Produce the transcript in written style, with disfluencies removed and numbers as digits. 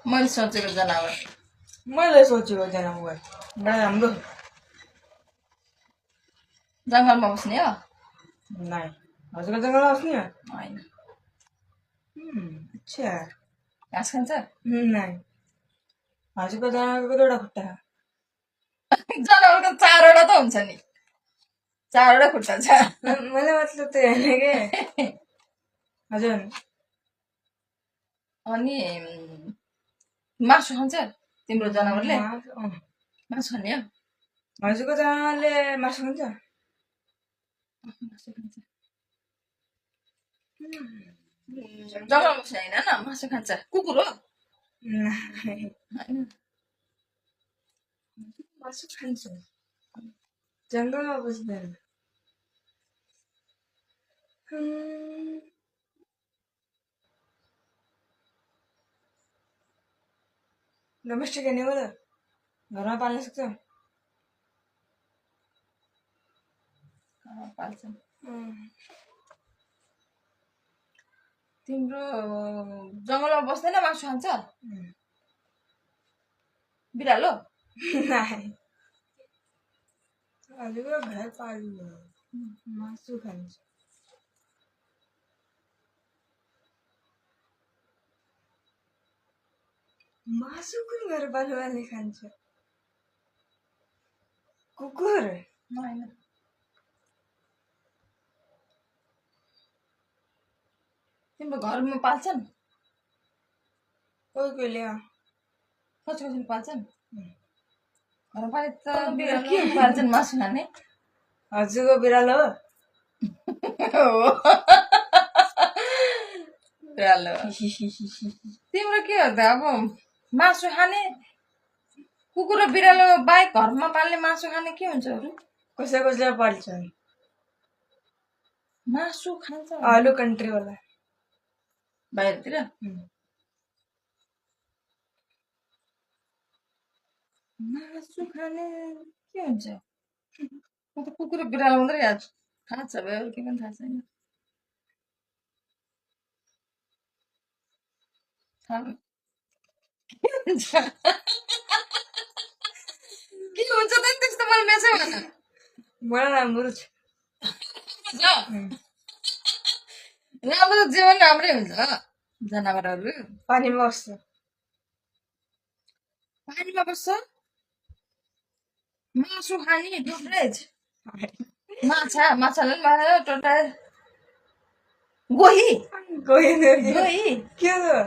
मैले सोचेको जनावर मैले सोचेको जनावर बडा राम्रो जङ्गलमा बस्ने हो नाइ हजुरको जङ्गलमा बस्ने हो होइन अच्छा घाँस खान्छ नाइ हजुरको जनावरको कतिवटा खुट्टा जनावरको 4वटा त हुन्छ नि 4वटा खुट्टा छ मैले मतलब त्यो होइन के हजुर अनि मासु खान्छ तिम्रो जनावरले मासु खाने हो हजुरको जनावरले मासु खान्छ मासु खान्छ जङ्गलमा बस्ने होइन न मासु खान्छ कुकुर हो होइन मासु खान्छ जङ्गलमा बस्दैन डोमेस्टिक एनिमल घरमा पाल्न सक्छ पाल्छन् तिम्रो जङ्गलमा बस्दैन मासु खान्छ बिरालो नाइ हजुरको घर पाल्नु मासु खान्छ मासु कुन घर पालुवाले खान्छ कुकुर होइन तिम्रो घरमा पाल्छन् कोही कोहीले कसले पाल्छन् घरमा पाले त के पाल्छन् मासु खाने हजुरको बिरालो हो बिरालो तिम्रो के हो त अब मासु खाने कुकुर र बिरालो बाहेक घरमा पाल्ने मासु खाने के हुन्छ अरू कसै कसले पाल्छन् मासु खान्छ आलु कन्ट्री वाला बाहिरतिर मासु खाने के हुन्छ म त कुकुर र बिरालो मात्रै याद थाहा छ भयो के पनि थाहा छैन के हुन्छ त त्यस्तो मैले मेसै भन मलाई राम्रो छ राम्रो त जीवन राम्रै हुन्छ जनावरहरू पानीमा बस्छ पानीमा बस्छ मासु खाने टोटरेज माछाले माछा टोटरेज गोही गोही गोही के हो